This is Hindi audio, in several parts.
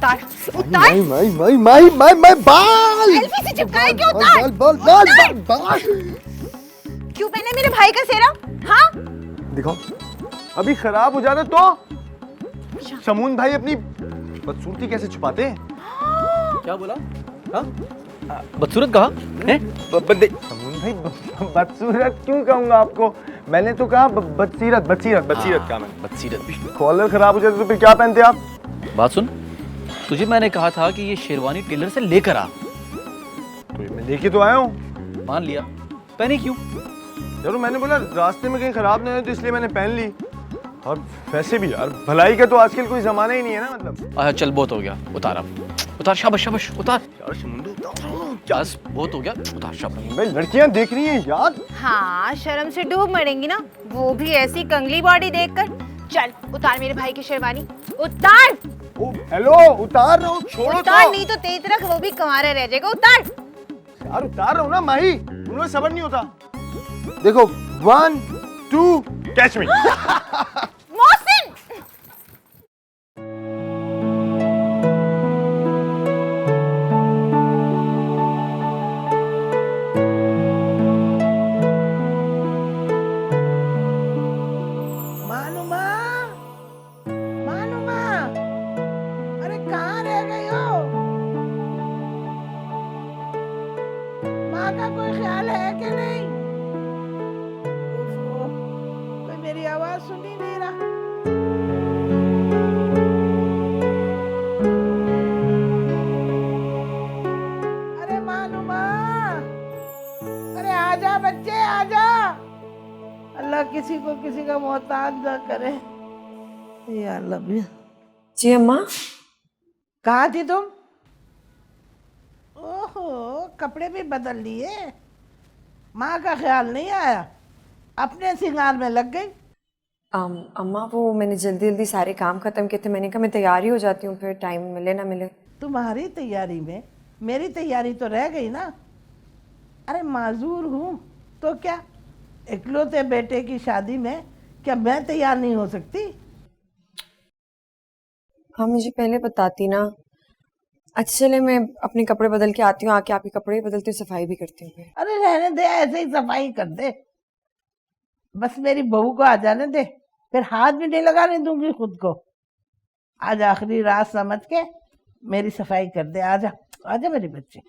उतार उतार। माई बाल सेल्फी से चिपकाए क्यों? उतार बाल बाल बाल बाल। क्यों पहने मेरे भाई का सेहरा? हाँ दिखाओ। अभी खराब हो जाता तो शमून भाई अपनी बदसूरती कैसे छुपाते हैं? क्या बोला? हाँ? बदसूरत कहा? हैं? बंदे शमून भाई बदसूरत क्यों कहूंगा आपको? मैंने तो कहा बदसीरत बदसीरत बदसीरत कहा मैंने। बदसीरत। कॉलर खराब हो जाता तो फिर क्या पहनते आप? बात सुन, तुझे मैंने कहा था कि ये शेरवानी टेलर से लेकर आ। तो ये मैं लेके तो आया हूँ। मान लिया, पहनी क्यों? यार मैंने बोला रास्ते में कहीं खराब नहीं हो तो इसलिए मैंने पहन ली। और वैसे भी यार भलाई का तो आजकल कोई जमाना ही नहीं है ना, मतलब। अच्छा चल, बहुत हो गया, उतार अब। उतार, शाबाश शाबाश, उतार। यार शमुंदू बस बहुत हो गया, उतार शाबाश। भाई लड़कियां देख रही हैं यार। हाँ, शर्म से डूब मरेंगी ना, वो भी ऐसी कंगली बॉडी देखकर। चल उतार मेरे भाई की शेरवानी, उतार। ओ हेलो, उतार रहा हूँ, छोड़ो उतार तो। नहीं तो तेरी तरह वो भी कंवारा रह जाएगा। उतार यार उतार रहा हूँ ना माही, उन्हें सबर नहीं होता। देखो 1 2 कैच मी। मोहसिन। मानुमा, अरे कहाँ रह गई हो? माँ का कोई ख्याल है कि नहीं? ओफो, कोई मेरी आवाज सुन ही नहीं रहा। अरे मानुमा, अरे आजा बच्चे आजा। अल्लाह किसी को किसी का मोहताज ना करे। या अल्लाह। जी अम्मा। कहाँ थी तुम? ओहो, कपड़े भी बदल लिए। माँ का ख्याल नहीं आया, अपने सिंगार में लग गई। अम्मा वो मैंने जल्दी जल्दी सारे काम खत्म किए थे, मैंने कहा मैं तैयारी हो जाती हूँ, फिर टाइम मिले ना मिले। तुम्हारी तैयारी में मेरी तैयारी तो रह गई ना। अरे माजूर हूँ तो क्या, इकलौते बेटे की शादी में क्या मैं तैयार नहीं हो सकती? हाँ मुझे पहले बताती ना। अच्छा चले, मैं अपने कपड़े बदल के आती हूँ, आके आपके कपड़े बदलती हूँ, सफाई भी करती हूँ फिर। अरे रहने दे, ऐसे ही सफाई कर दे, बस मेरी बहू को आ जाने दे, फिर हाथ भी नहीं लगाने दूंगी खुद को। आज आखिरी रात समझ के मेरी सफाई कर दे। आजा आजा मेरे बच्चे।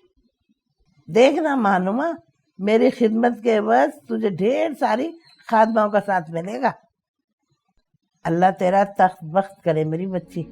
देखना मानुमा, मेरी खिदमत के बस तुझे ढेर सारी खादमाओं का साथ मिलेगा। अल्लाह तेरा तख्त बख्त करे मेरी बच्ची।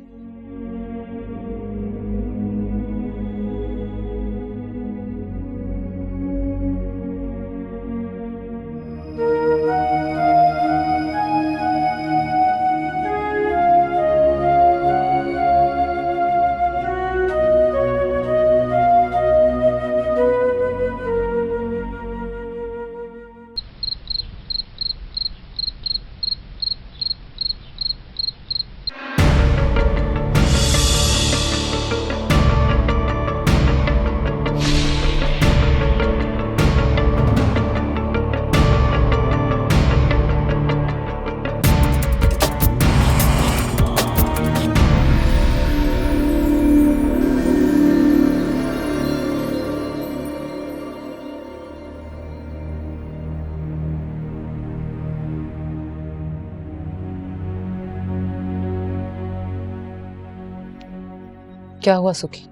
क्या हुआ सुखी,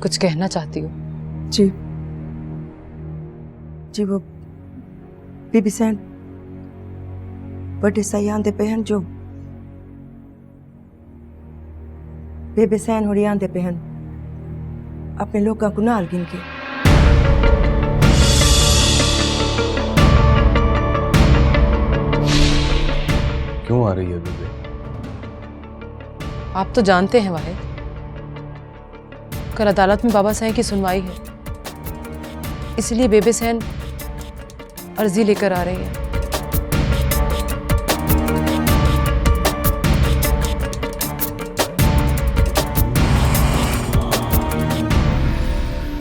कुछ कहना चाहती हो? जी जी, वो बीबी सैन बड़े सही आंदे पे हैं, जो बेबे सैन होड़ी आंदे पे हैं अपने लोगों को नाल गिन के। क्यों आ रही है बेबे? आप तो जानते हैं वाहिद, कल अदालत में बाबा साईं की सुनवाई है, इसलिए बेबे सैन अर्जी लेकर आ रही है।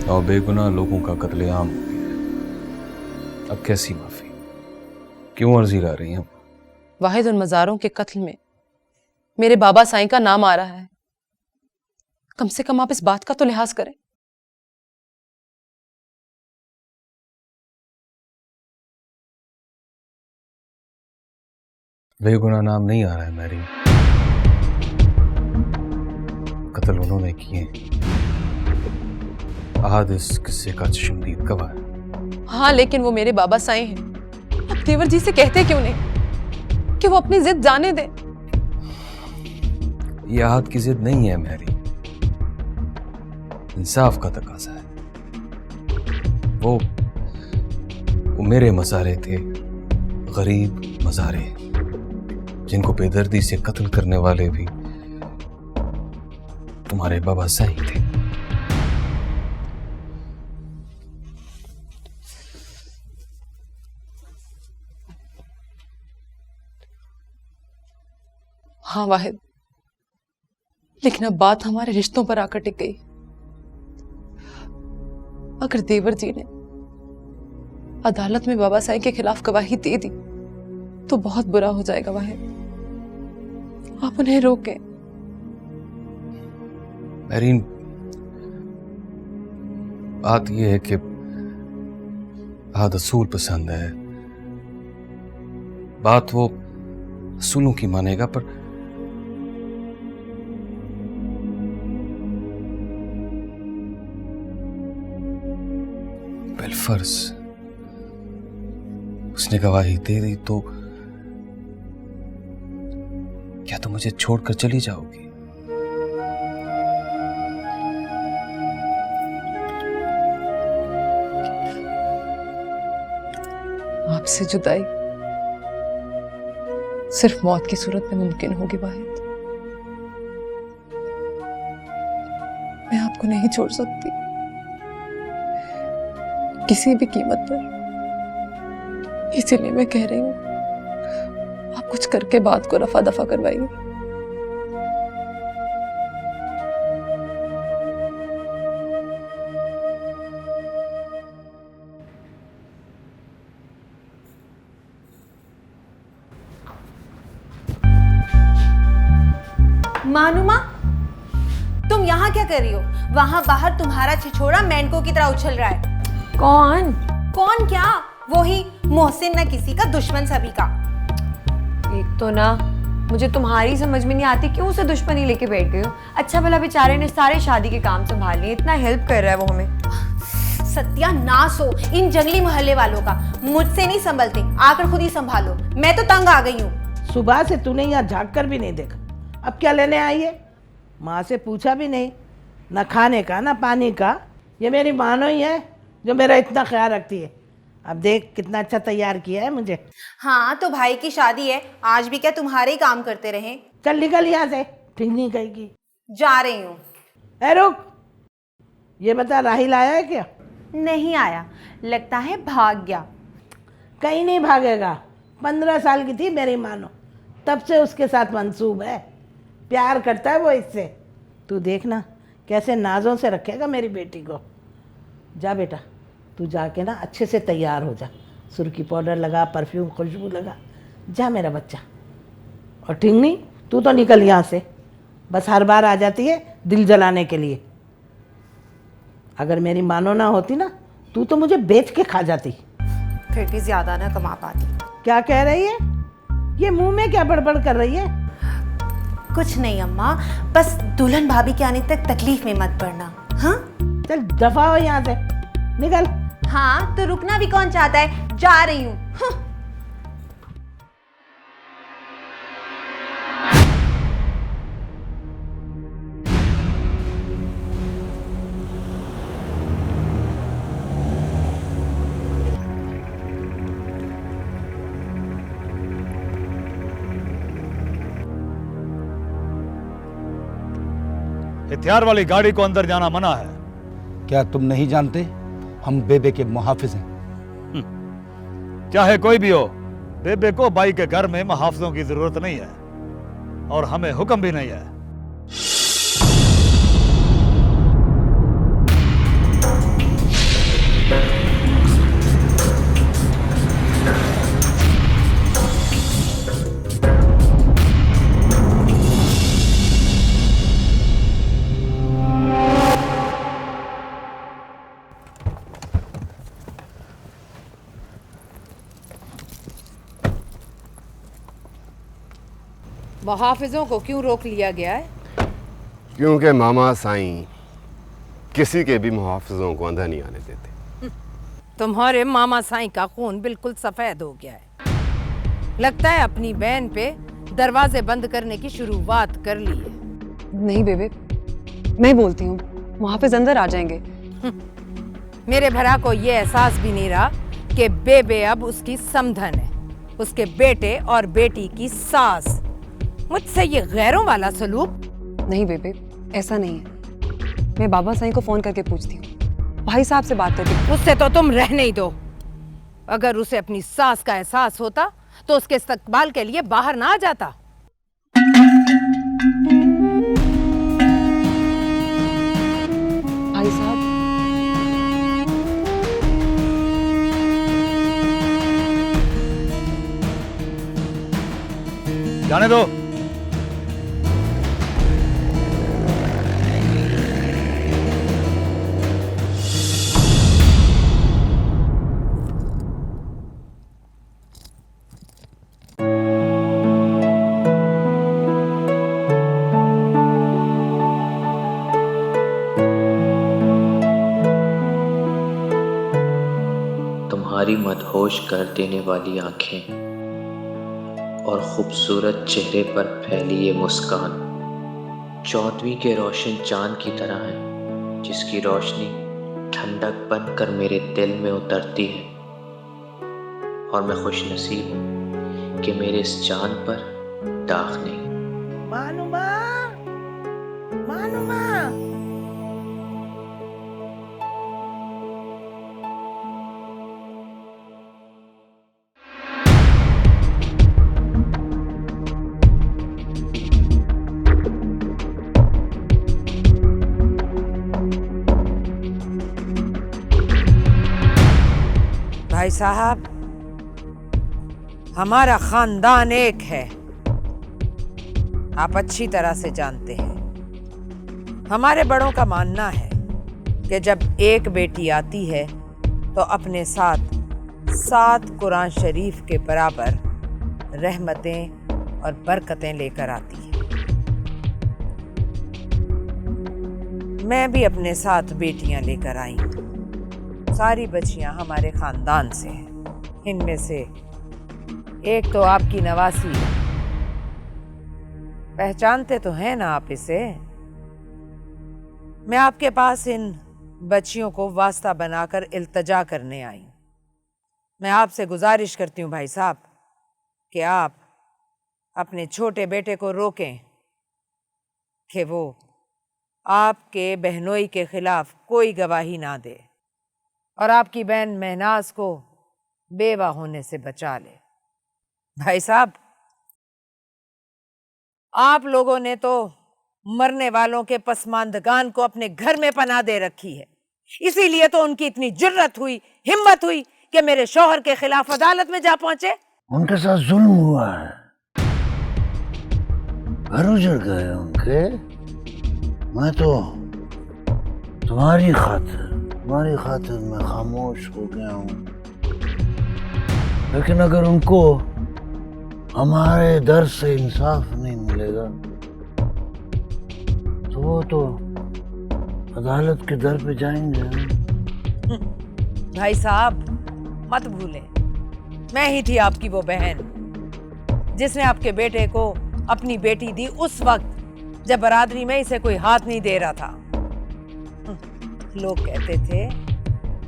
और बेगुनाह लोगों का कत्लेआम हो गया। अब कैसी माफी? क्यों अर्जी ला रही हैं? वाहिद, उन मज़ारों के कत्ल में मेरे बाबा साईं का नाम आ रहा है, कम से कम आप इस बात का तो लिहाज करें। बेगुनाह नाम नहीं आ रहा है मैरी। कत्ल उन्होंने किए। आहद इस किस्से का चश्मदीद गवाह है। हाँ, लेकिन वो मेरे बाबा साईं हैं। अब देवर जी से कहते क्यों नहीं कि वो अपनी जिद जाने दे। ये आहद की जिद नहीं है मैरी, इंसाफ का तकाजा है। वो मेरे मज़ारे थे, गरीब मज़ारे, जिनको बेदर्दी से कत्ल करने वाले भी तुम्हारे बाबा साईं थे। हाँ वाहिद, लेकिन अब बात हमारे रिश्तों पर आकर टिक गई। अगर देवर जी ने अदालत में बाबा साईं के खिलाफ गवाही दे दी तो बहुत बुरा हो जाएगा वाहिद। आप उन्हें रोकें। मैरीन, बात यह है कि आहद असूल पसंद है। बात वो असूलों की मानेगा, पर बिलफर्ज उसने गवाही दे दी तो क्या तुम मुझे छोड़कर चली जाओगी? आपसे जुदाई सिर्फ मौत की सूरत में मुमकिन होगी वाहिद। मैं आपको नहीं छोड़ सकती किसी भी कीमत पर। इसीलिए मैं कह रही हूं, आप कुछ करके बात को रफा दफा करवाइए। मानुमा, तुम यहाँ क्या कर रही हो? वहाँ बाहर तुम्हारा छिछोरा मेंढकों की तरह उछल रहा है। कौन? कौन क्या? वो ही मोहसिन, ना किसी का दुश्मन सभी का। एक तो ना मुझे तुम्हारी समझ में नहीं आती, क्यों उसे दुश्मनी लेके बैठ गई हो। अच्छा भला बेचारे ने सारे शादी के काम संभाल लिए, इतना हेल्प कर रहा है वो हमें। सत्यानाश हो इन जंगली मोहल्ले वालों का। मुझसे नहीं संभलते, आकर खुद ही संभालो। मैं तो तंग आ गई हूँ। सुबह से तूने यहाँ झाँक कर भी नहीं देखा, अब क्या लेने आई है? माँ से पूछा भी नहीं, ना खाने का ना पानी का। ये मेरी मानो ही है जो मेरा इतना ख्याल रखती है। अब देख कितना अच्छा तैयार किया है मुझे। हाँ, तो भाई की शादी है, आज भी क्या तुम्हारे ही काम करते रहे? चल निकल यहाँ से, ठीक नहीं कहेगी। जा रही हूँ। ए रुक, ये बता राहिल आया है क्या? नहीं आया, लगता है भाग गया। कहीं नहीं भागेगा। 15 साल की थी मेरी मानो, तब से उसके साथ मंसूब है। प्यार करता है वो इससे। तू देखना कैसे नाजों से रखेगा मेरी बेटी को। जा बेटा, तू जाके ना अच्छे से तैयार हो जा, सुर्खी पाउडर लगा, परफ्यूम खुशबू लगा। जा मेरा बच्चा। और ठीक नहीं, तू तो निकल यहाँ से, बस हर बार आ जाती है दिल जलाने के लिए। अगर मेरी मानो ना होती ना, तू तो मुझे बेच के खा जाती। फिर भी ज्यादा ना कमा पाती। क्या कह रही है? ये मुंह में क्या बड़बड़ कर रही है? कुछ नहीं अम्मा, बस दुल्हन भाभी के आने तक तकलीफ में मत पड़ना। हाँ चल दफा हो यहाँ से, निकल। हाँ, तो रुकना भी कौन चाहता है? जा रही हूँ। हथियार वाली गाड़ी को अंदर जाना मना है। क्या तुम नहीं जानते हम बेबे के मुहाफिज हैं? चाहे कोई भी हो, बेबे को बाई के घर में मुहाफिजों की जरूरत नहीं है और हमें हुक्म भी नहीं है। मुहाफिजों को क्यों रोक लिया गया है? क्योंकि मामा साईं किसी के भी मुहाफिजों को अंदर नहीं आने देते। तुम्हारे मामा साईं का खून बिल्कुल सफेद हो गया है। लगता है अपनी बहन पे दरवाजे बंद करने की शुरुआत कर ली है। नहीं बेबे, मैं बोलती हूँ, मुहाफिज अंदर आ जाएंगे। मेरे भरा को ये एहसास भी नहीं रहा कि बेबे अब उसकी समधन है, उसके बेटे और बेटी की सास। मुझसे ये गैरों वाला सलूक। नहीं बेबे, ऐसा नहीं है। मैं बाबा साईं को फोन करके पूछती हूँ, भाई साहब से बात करके। उससे तो तुम रहने ही दो। अगर उसे अपनी सास का एहसास होता तो उसके इस्तकबाल के लिए बाहर ना आ जाता। भाई साहब, जाने दो। तुम्हारी मदहोश कर देने वाली आंखें और खूबसूरत चेहरे पर फैली ये मुस्कान 14वीं के रोशन चांद की तरह है, जिसकी रोशनी ठंडक बनकर मेरे दिल में उतरती है। और मैं खुशनसीब हूँ कि मेरे इस चांद पर दाग नहीं। मानुमा, मानुमा। भाई साहब, हमारा खानदान एक है, आप अच्छी तरह से जानते हैं। हमारे बड़ों का मानना है कि जब एक बेटी आती है तो अपने साथ 7 कुरान शरीफ के बराबर रहमतें और बरकतें लेकर आती है। मैं भी अपने साथ बेटियां लेकर आई हूँ। सारी बच्चियां हमारे खानदान से हैं। इनमें से एक तो आपकी नवासी है। पहचानते तो हैं ना आप इसे? मैं आपके पास इन बच्चियों को वास्ता बनाकर इल्तजा करने आई हूं। मैं आपसे गुजारिश करती हूं भाई साहब कि आप अपने छोटे बेटे को रोकें कि वो आपके बहनोई के खिलाफ कोई गवाही ना दे और आपकी बहन महनाज को बेवा होने से बचा ले। भाई साहब, आप लोगों ने तो मरने वालों के पसमानदगान को अपने घर में पनाह दे रखी है। इसीलिए तो उनकी इतनी जुर्रत हुई, हिम्मत हुई कि मेरे शौहर के खिलाफ अदालत में जा पहुंचे। उनके साथ जुल्म हुआ है, घर उजड़ गए उनके। मैं तो तुम्हारी खातिर मैं खामोश हो गया हूँ। लेकिन अगर उनको हमारे दर से इंसाफ नहीं मिलेगा तो वो तो अदालत के दर पे जाएंगे। भाई साहब, मत भूलें, मैं ही थी आपकी वो बहन जिसने आपके बेटे को अपनी बेटी दी उस वक्त जब बरादरी में इसे कोई हाथ नहीं दे रहा था। लोग कहते थे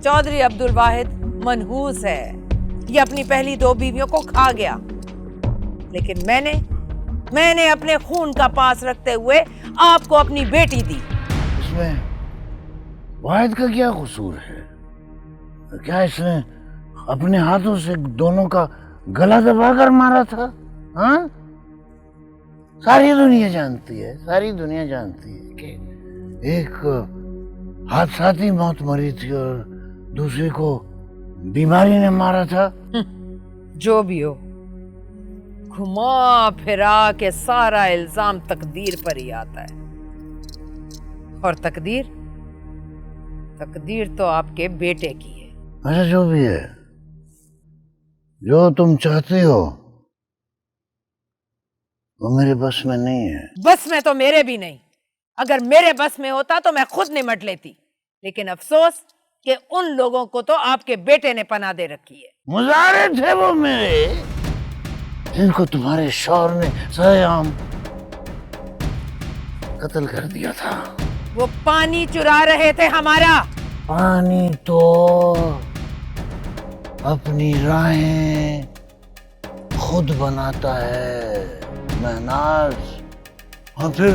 चौधरी अब्दुल वाहिद मनहूस है, ये अपनी पहली 2 बीवियों को खा गया। लेकिन मैंने अपने खून का पास रखते हुए आपको अपनी बेटी दी। इसमें वाहिद का क्या कसूर है? क्या इसने अपने हाथों से दोनों का गला दबाकर मारा था? हाँ, सारी दुनिया जानती है कि एक हादसाती मौत मरी थी और दूसरे को बीमारी ने मारा था। जो भी हो, घुमा फिरा के सारा इल्जाम तकदीर पर ही आता है। और तकदीर तो आपके बेटे की है। अच्छा, जो भी है, जो तुम चाहते हो वो मेरे बस में नहीं है। बस में तो मेरे भी नहीं। अगर मेरे बस में होता तो मैं खुद निमट लेती, लेकिन अफसोस कि उन लोगों को तो आपके बेटे ने पनाह दे रखी है। मुजारे थे वो मेरे, जिनको तुम्हारे शौहर ने सरेआम कत्ल कर दिया था। वो पानी चुरा रहे थे हमारा। पानी तो अपनी राहें खुद बनाता है महनाज। और फिर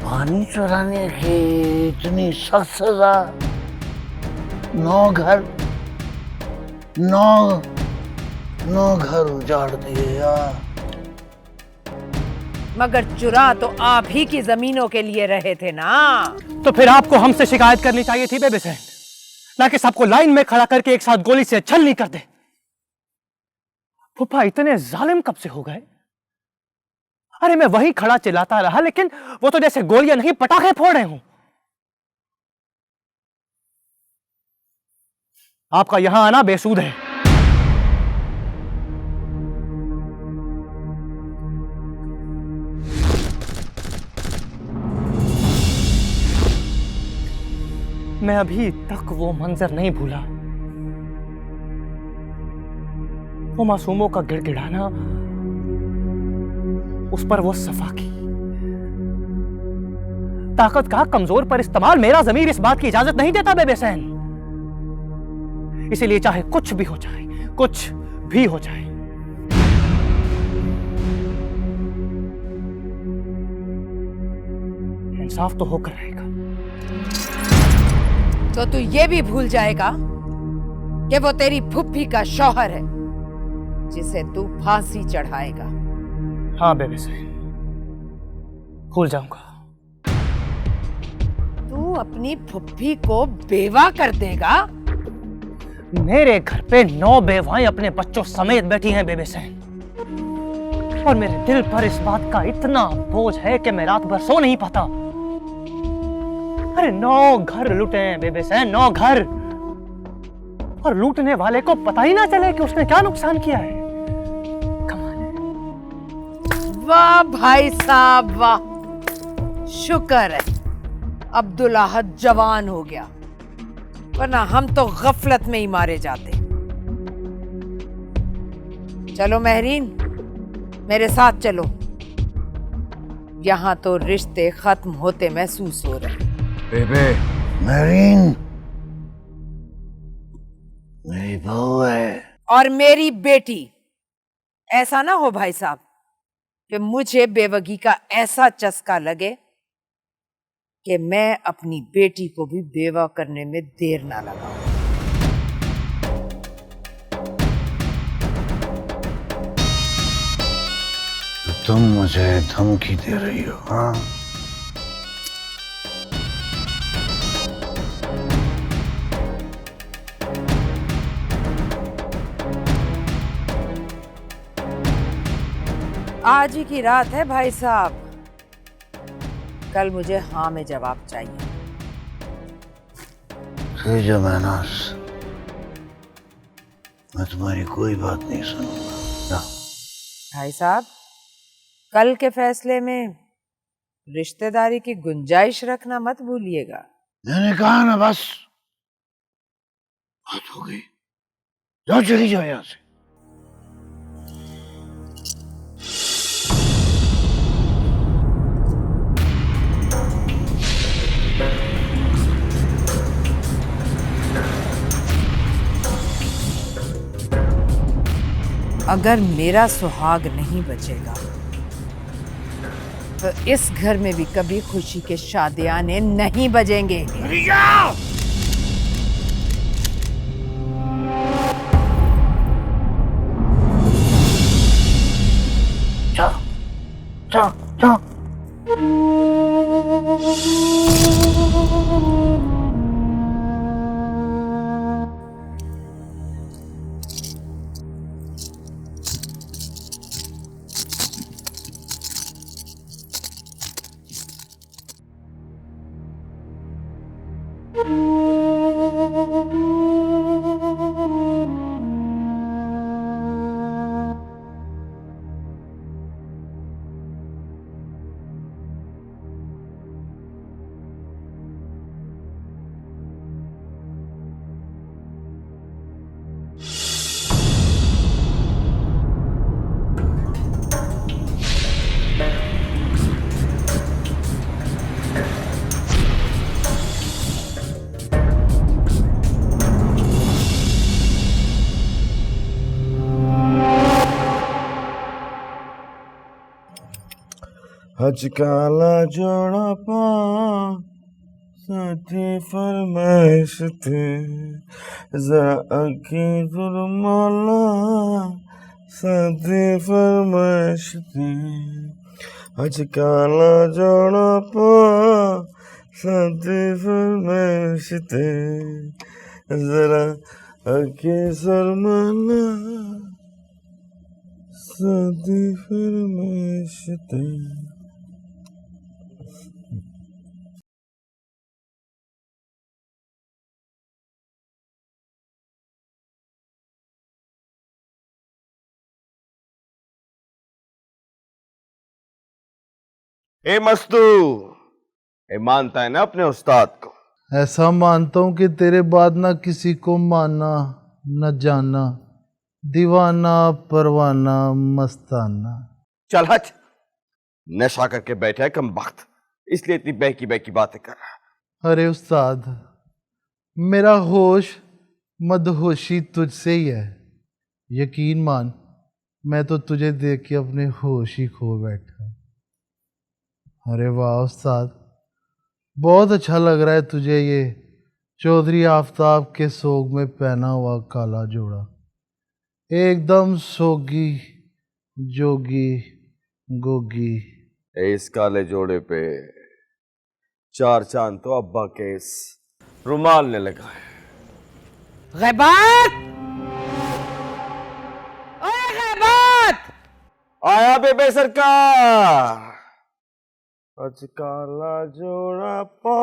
पानी चुराने की इतनी सख्त सजा, 9 घर उजाड़ दिए यार। मगर चुरा तो आप ही की जमीनों के लिए रहे थे ना। तो फिर आपको हमसे शिकायत करनी चाहिए थी बेबी सेन, ना कि सबको लाइन में खड़ा करके एक साथ गोली से छलनी कर दे। फूफा इतने जालिम कब से हो गए? अरे मैं वही खड़ा चिल्लाता रहा, लेकिन वो तो जैसे गोलियां नहीं पटाखे फोड़ रहे हूं। आपका यहां आना बेसूद है। मैं अभी तक वो मंजर नहीं भूला, वो मासूमों का गिड़गिड़ाना, उस पर वो सफा की ताकत का कमजोर पर इस्तेमाल। मेरा ज़मीर इस बात की इजाजत नहीं देता बेबी सेन, इसीलिए चाहे कुछ भी हो जाए, कुछ भी हो जाए, इंसाफ तो होकर रहेगा। तो तू ये भी भूल जाएगा कि वो तेरी फुफ्फी का शौहर है, जिसे तू फांसी चढ़ाएगा। हाँ बेबी सेन, भूल जाऊंगा। तू अपनी फुफ्फी को बेवा कर देगा? मेरे घर पे 9 बेवाएं अपने बच्चों समेत बैठी हैं बेबी सेन, और मेरे दिल पर इस बात का इतना बोझ है कि मैं रात भर सो नहीं पाता। अरे 9 घर लूटे हैं बेबी सेन, 9 घर, और लूटने वाले को पता ही ना चले कि उसने क्या नुकसान किया है। वाह भाई साहब वाह, शुक्र है अब्दुल अहद जवान हो गया, वरना हम तो गफलत में ही मारे जाते। चलो महरीन, मेरे साथ चलो। यहां तो रिश्ते खत्म होते महसूस हो रहे। बेबे, महरीन मेरी बहू है और मेरी बेटी। ऐसा ना हो भाई साहब कि मुझे बेवगी का ऐसा चस्का लगे कि मैं अपनी बेटी को भी बेवा करने में देर ना लगाऊं। तुम मुझे धमकी दे रही हो? हाँ, आज ही की रात है भाई साहब, कल मुझे हाँ में जवाब चाहिए। जो महनाज, मैं तुम्हारी कोई बात नहीं सुनूंगा। भाई साहब, कल के फैसले में रिश्तेदारी की गुंजाइश रखना मत भूलिएगा। मैंने कहा ना, बस बात हो गई, जाओ चली जाओ यहां से। अगर मेरा सुहाग नहीं बचेगा तो इस घर में भी कभी खुशी के शादियाने नहीं बजेंगे। जाओ। जाओ, जाओ, जाओ। हज काला जोड़ा पा साथी फरमाइश थे जरा आंखें जुर्माला साथी फरमाइश थे हज काला जोड़ा पा साथी फरमाइश थे जरा आंखें जुर्माला साथी फरमाइश थे। ए मस्तू, ए मानता है ना अपने उस्ताद को? ऐसा मानता हूं कि तेरे बाद ना किसी को माना न जाना, दीवाना परवाना मस्ताना। चल हट, नशा करके बैठा है कम वक्त, इसलिए इतनी बहकी बहकी बातें कर रहा। अरे उस्ताद, मेरा होश मदहोशी तुझसे ही है। यकीन मान, मैं तो तुझे देख के अपने होश ही खो बैठा। अरे वाह उस्ताद, बहुत अच्छा लग रहा है तुझे ये चौधरी आफ्ताब के सोग में पहना हुआ काला जोड़ा। एकदम सोगी जोगी गोगी। इस काले जोड़े पे 4 चांद तो अब्बा के इस रुमाल ने लगा है। गैबात! ओए गैबात! आया बेबे सरकार। आज काला जोड़ा पा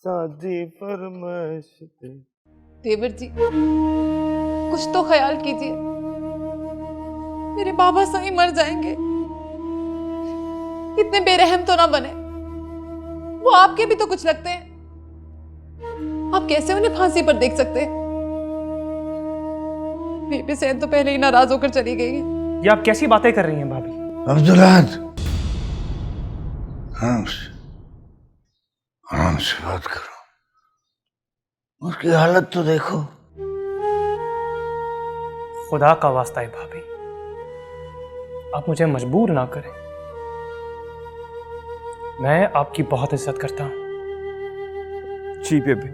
शादी फरमाइश थे। देवर जी, कुछ तो ख्याल कीजिए, मेरे बाबा सही मर जाएंगे। इतने बेरहम तो ना बने, वो आपके भी तो कुछ लगते हैं। आप कैसे उन्हें फांसी पर देख सकते हैं? बेबी सैन तो पहले ही नाराज होकर चली गई है। ये आप कैसी बातें कर रही हैं भाभी? अब्दुल्लाद, आराम से बात करो, उसकी हालत तो देखो। खुदा का वास्ता है भाभी, आप मुझे मजबूर ना करें। मैं आपकी बहुत इज्जत करता हूं। जी बेबे।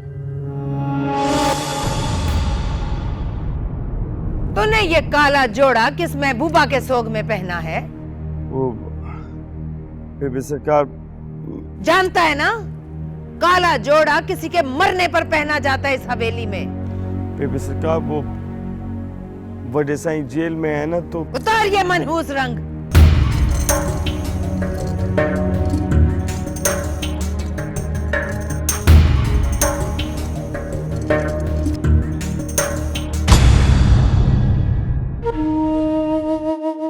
तूने ये काला जोड़ा किस महबूबा के सोग में पहना है? वो बेबे सरकार, जानता है ना, काला जोड़ा किसी के मरने पर पहना जाता है इस हवेली में। बेबे सरकार, वो वडे साईं जेल में है ना, तो उतार ये मनहूस रंग।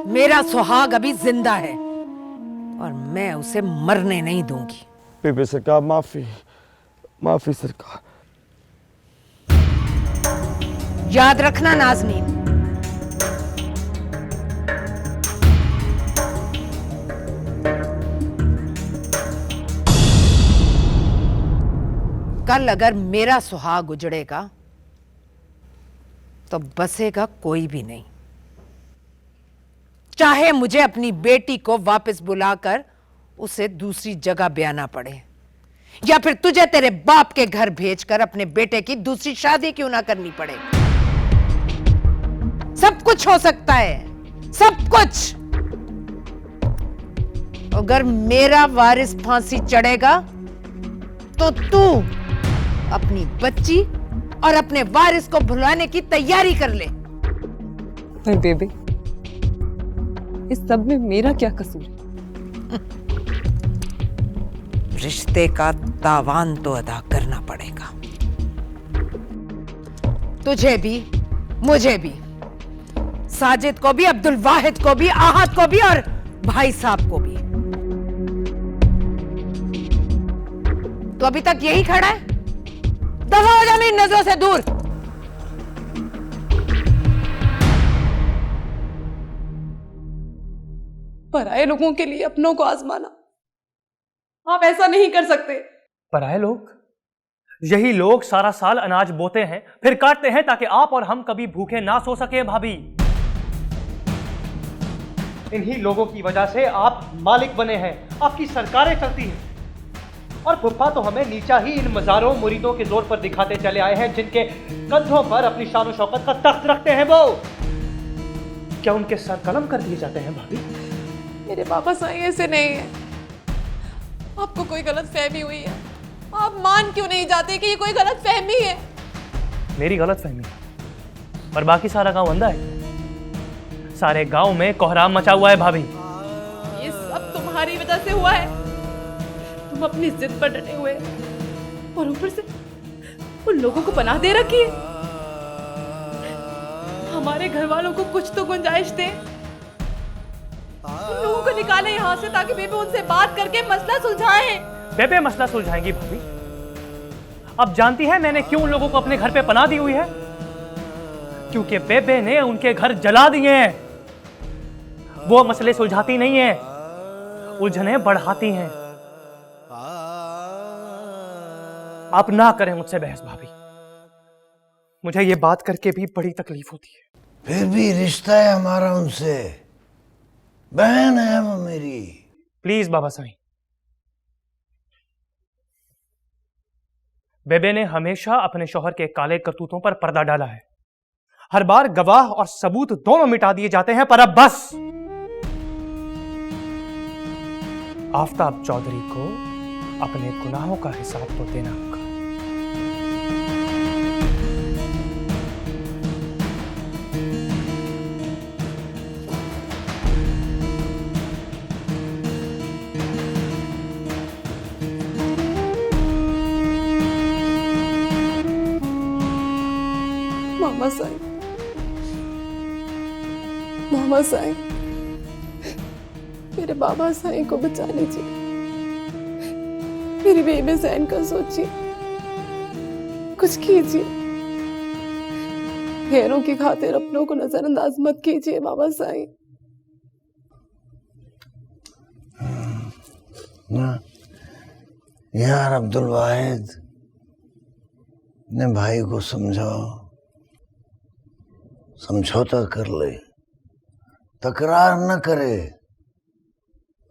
मेरा सुहाग अभी जिंदा है और मैं उसे मरने नहीं दूंगी। बेबे सरकार, माफी माफी सरकार। याद रखना नाज़नीन, कल अगर मेरा सुहाग उजड़ेगा तो बसेगा कोई भी नहीं। चाहे मुझे अपनी बेटी को वापस बुलाकर उसे दूसरी जगह ब्याना पड़े, या फिर तुझे तेरे बाप के घर भेजकर अपने बेटे की दूसरी शादी क्यों ना करनी पड़े। सब कुछ हो सकता है, सब कुछ। अगर मेरा वारिस फांसी चढ़ेगा तो तू अपनी बच्ची और अपने वारिस को भुलाने की तैयारी कर ले। पर बेबे, इस सब में मेरा क्या कसूर है? रिश्ते का तावान तो अदा करना पड़ेगा, तुझे भी, मुझे भी, साजिद को भी, अब्दुल वाहिद को भी, आहद को भी और भाई साहब को भी। तो अभी तक यही खड़ा है? दफा हो जा मेरी नजरों से दूर। पराये लोगों के लिए अपनों को आजमाना, आप ऐसा नहीं कर सकते। पराये लोग? यही लोग सारा साल अनाज बोते हैं, फिर काटते हैं ताकि आप और हम कभी भूखे ना सो सके। भाभी, इन्हीं लोगों की वजह से आप मालिक बने हैं, आपकी सरकारें चलती हैं। और फुफा तो हमें नीचा ही इन मजारों मुरीदों के जोर पर दिखाते चले आए हैं, जिनके कंधों पर अपनी शान शौकत का तख्त रखते हैं वो। क्या उनके सर कलम कर दिए जाते हैं भाभी? मेरे बाबा साईं ऐसे नहीं है। आपको कोई गलत फहमी हुई है। आप मान क्यों नहीं जाते कि ये कोई गलत फहमी है? मेरी गलत फहमी, और बाकी सारा गांव अंधा है। सारे गांव में कोहराम मचा हुआ है भाभी। ये सब तुम्हारी वजह से हुआ है। तुम अपनी जिद पर डटे हुए और ऊपर से उन लोगों को पनाह दे रखी है। हमारे घर वालों को कुछ तो गुंजाइश दे, उन लोगों को निकाले यहाँ से ताकि बेबे उनसे बात करके मसला सुलझाए। बेबे मसला सुलझाएंगी भाभी? अब जानती है मैंने क्यों उन लोगों को अपने घर पे पनाह दी हुई है? क्योंकि बेबे ने उनके घर जला दिए हैं। वो मसले सुलझाती नहीं है, उलझने बढ़ाती हैं। आप ना करें मुझसे बहस भाभी, मुझे ये बात करके भी बड़ी तकलीफ होती है। फिर भी रिश्ता है हमारा उनसे, बहन है वो मेरी। प्लीज बाबा साईं, बेबे ने हमेशा अपने शौहर के काले करतूतों पर पर्दा डाला है। हर बार गवाह और सबूत दोनों मिटा दिए जाते हैं, पर अब बस। आफताब चौधरी को अपने गुनाहों का हिसाब तो देना होगा। मामा साईं, मामा साईं, मेरे बाबा साईं को बचा लीजिए। मेरी बेबे सैन का सोचिए, कुछ कीजिए। गैरों की खातिर अपनों को नजरअंदाज मत कीजिए बाबा साईं। ना यार अब्दुल वाहिद, अपने भाई को समझाओ, समझौता कर ले, तकरार न करे,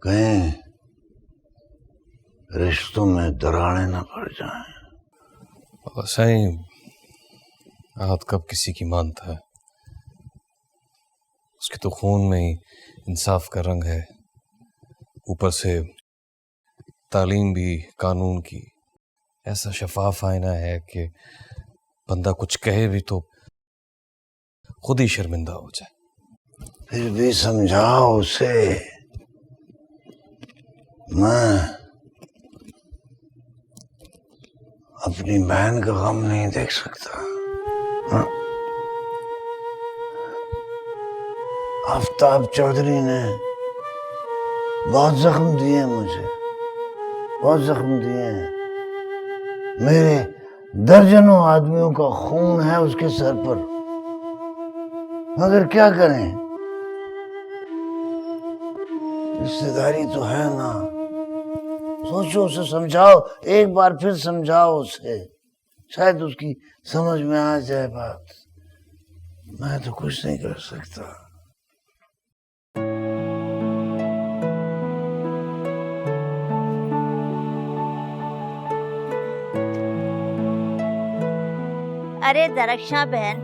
कहीं रिश्तों में दरारें न पड़ जाएं। साईं, आद कब किसी की मानता है? उसके तो खून में ही इंसाफ का रंग है। ऊपर से तालीम भी कानून की ऐसा शफाफ आईना है कि बंदा कुछ कहे भी तो खुद ही शर्मिंदा हो जाए। फिर भी समझाओ उसे। मैं अपनी बहन का गम नहीं देख सकता। हाँ? आफताब चौधरी ने बहुत जख्म दिए मुझे, बहुत जख्म दिए हैं। मेरे दर्जनों आदमियों का खून है उसके सर पर, मगर क्या करें, रिश्तेदारी तो है ना। सोचो, उसे समझाओ, एक बार फिर समझाओ उसे, शायद उसकी समझ में आ जाए बात। मैं तो कुछ नहीं कर सकता। अरे दरख्शां बहन,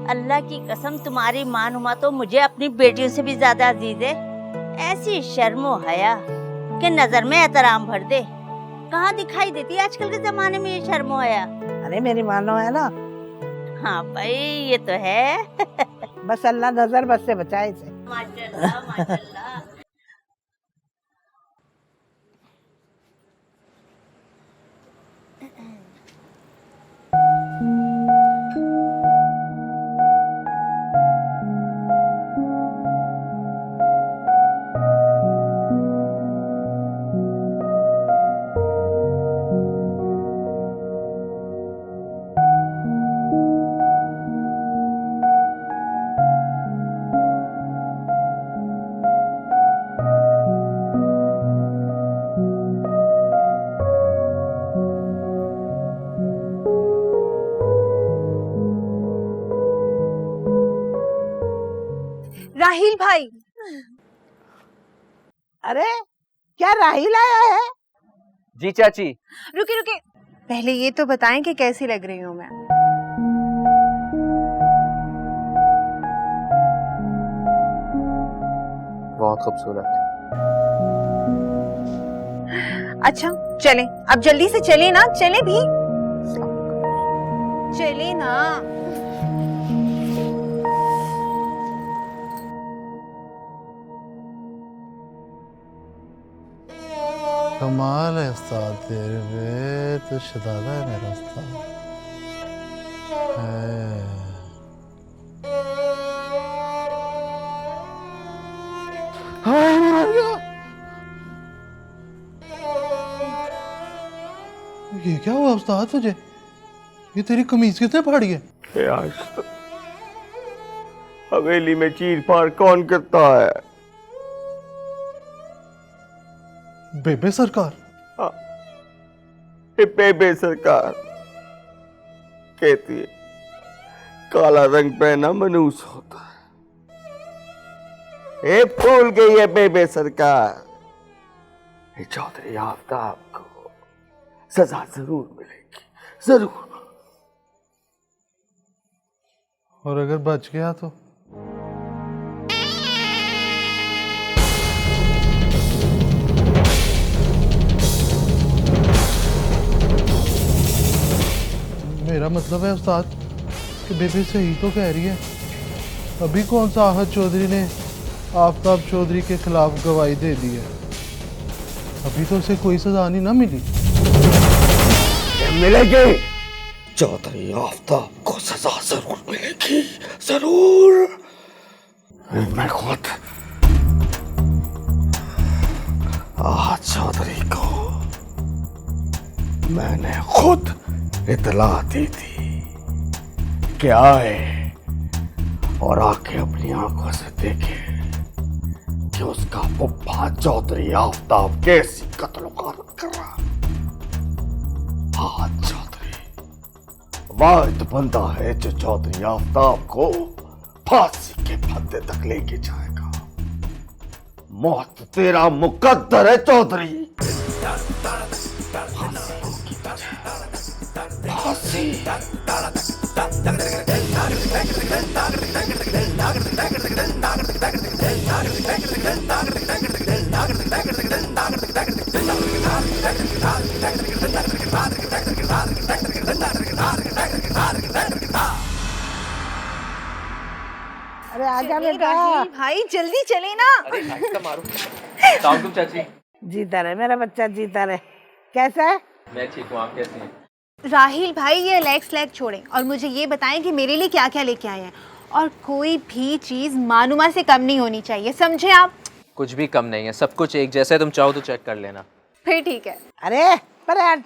अल्लाह की कसम तुम्हारी मानुमा तो मुझे अपनी बेटियों से भी ज्यादा अजीज है। ऐसी शर्मो हया कि नजर में एहतराम भर दे। कहाँ दिखाई देती आजकल के जमाने में ये शर्मो हया? अरे मेरी मानो है ना। हाँ भाई, ये तो है। बस अल्लाह नजर बस से बचाए इसे। माशाल्लाह, माशाल्लाह। राहिल भाई, अरे क्या राहिल आया है? जी चाची। रुके रुके, पहले ये तो बताएं कि कैसी लग रही हूँ मैं। बहुत खूबसूरत। अच्छा चलें, अब जल्दी से चलें ना, चलें भी, चलें ना। कमाल है उस्ताद तेरे पे, तो शदादा है मेरा उस्ताद है। हाय मर गया। ये क्या हुआ उस्ताद तुझे? ये तेरी कमीज कितने फाड़ी है? आज तो हवेली में चीर फाड़ कौन करता है? बेबे सरकार। हाँ, ये बेबे सरकार कहती है काला रंग पहना मनूस होता है। ये भूल गई है बेबे सरकार। ये चौधरी आफ्ताब को सजा जरूर मिलेगी, जरूर। और अगर बच गया तो? मेरा मतलब है उस्ताद कि बेबे सही तो कह रही है। अभी कौन सा आहत चौधरी ने आफ्ताब चौधरी के खिलाफ गवाही दे दी है? अभी तो उसे कोई सजा नहीं ना मिली। मिलेगी, चौधरी आफ्ताब को सजा जरूर मिलेगी, जरूर। मैं खुद आज चौधरी को मैंने खुद इतला दी थी कि आए और आके अपनी आंखों से देखे कि उसका पुप्पा चौधरी आफ्ताब कैसी कत्ल-ओ-गारत कर रहा। आज चौधरी वाहिद बंदा है जो चौधरी आफ्ताब को फांसी के फंदे तक लेके जाएगा। मौत तेरा मुकद्दर है चौधरी। फांसी। अरे आजा बेटा। राहिल भाई जल्दी चले ना। अरे आहिस्ता मारो। तुम चाची। जीता रहे मेरा बच्चा, जीता रहे। कैसा है? मैं ठीक हूँ, आप कैसी हैं? राहिल भाई ये लेग छोड़ें और मुझे ये बताएं कि मेरे लिए क्या क्या लेके आए हैं, और कोई भी चीज मानुमा से कम नहीं होनी चाहिए, समझे आप? कुछ भी कम नहीं है, सब कुछ एक जैसा है। तुम चाहो तो चेक कर लेना। फिर ठीक है। अरे पर हट,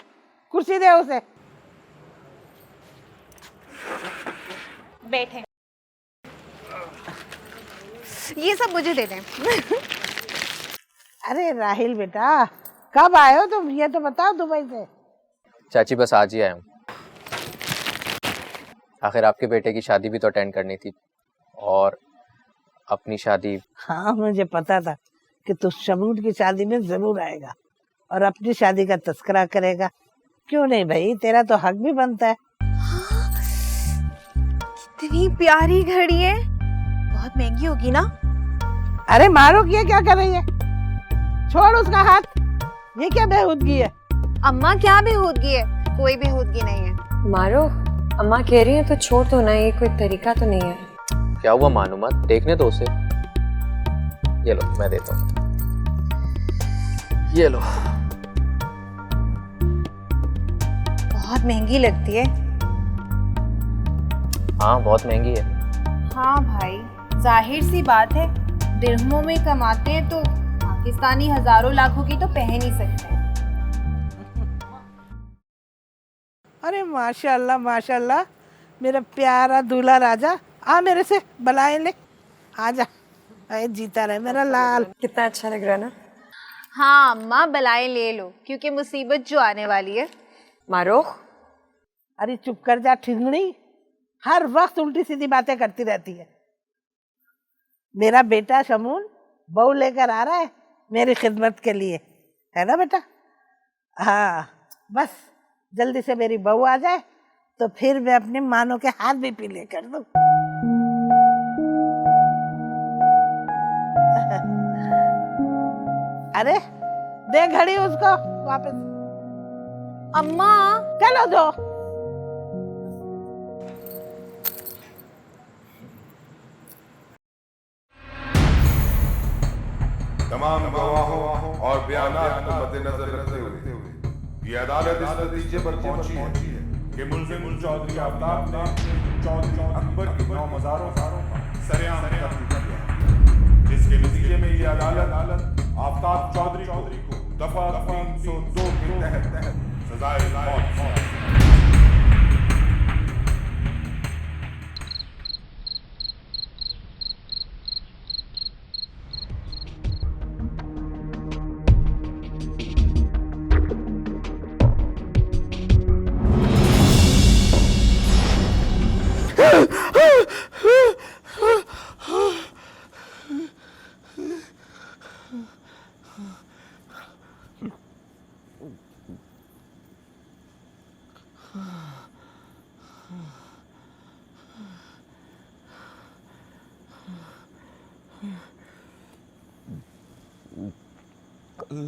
कुर्सी दे उसे। बैठे। ये सब मुझे दे दें। अरे राहिल बेटा, कब आए हो तुम? ये तो बताओ दुबई से। चाची बस आज ही आया हूँ। आखिर आपके बेटे की शादी भी तो अटेंड करनी थी, और अपनी शादी। हाँ मुझे पता था कि तू शमून की शादी में जरूर आएगा और अपनी शादी का तस्करा करेगा। क्यों नहीं भाई, तेरा तो हक भी बनता है। कितनी प्यारी घड़ी है, बहुत महंगी होगी ना? अरे मारो, ये क्या कर रही है? छोड़ उसका हाथ। ये क्या बेहूदगी है? अम्मा क्या बेहूदगी है? कोई बेहूदगी नहीं है। मारो, अम्मा कह रही है तो छोड़ दो ना, ये कोई तरीका तो नहीं है। क्या हुआ मानुमा, देखने दो उसे। ये लो मैं देता हूँ, ये लो। बहुत महंगी लगती है। हाँ बहुत महंगी है। हाँ भाई, जाहिर सी बात है, दिरहमों में कमाते हैं तो पाकिस्तानी हजारों लाखों की तो पहन ही सकते हैं। अरे माशाल्लाह माशाल्लाह, मेरा प्यारा दूल्हा राजा। आ मेरे से बलाए ले, आजा। अरे जीता रहे मेरा लाल। कितना अच्छा लग रहा है ना? हाँ अम्मा, बलाएं ले लो क्योंकि मुसीबत जो आने वाली है। मारो। अरे चुप कर जा ठिगड़ी, हर वक्त उल्टी सीधी बातें करती रहती है। मेरा बेटा शमून बहू लेकर आ रहा है, मेरी खिदमत के लिए, है ना बेटा? हाँ, बस जल्दी से मेरी बहू आ जाए तो फिर मैं अपनी मानो के हाथ भी पीले कर दूं। अरे दे घड़ी उसको वापस। अम्मा चलो दो। तमाम गवाहों और बयानात को मद्देनजर रखते हुए ये अदालत इस नतीजे पर पहुंची है कि मुल्ज़िम चौधरी आफ्ताब ने चौधरी अकबर की 9 मज़ारों का सरेआम कत्ल किया, जिसके नतीजे में ये अदालत आफ्ताब चौधरी को दफा 302 के तहत सजाए मौत कल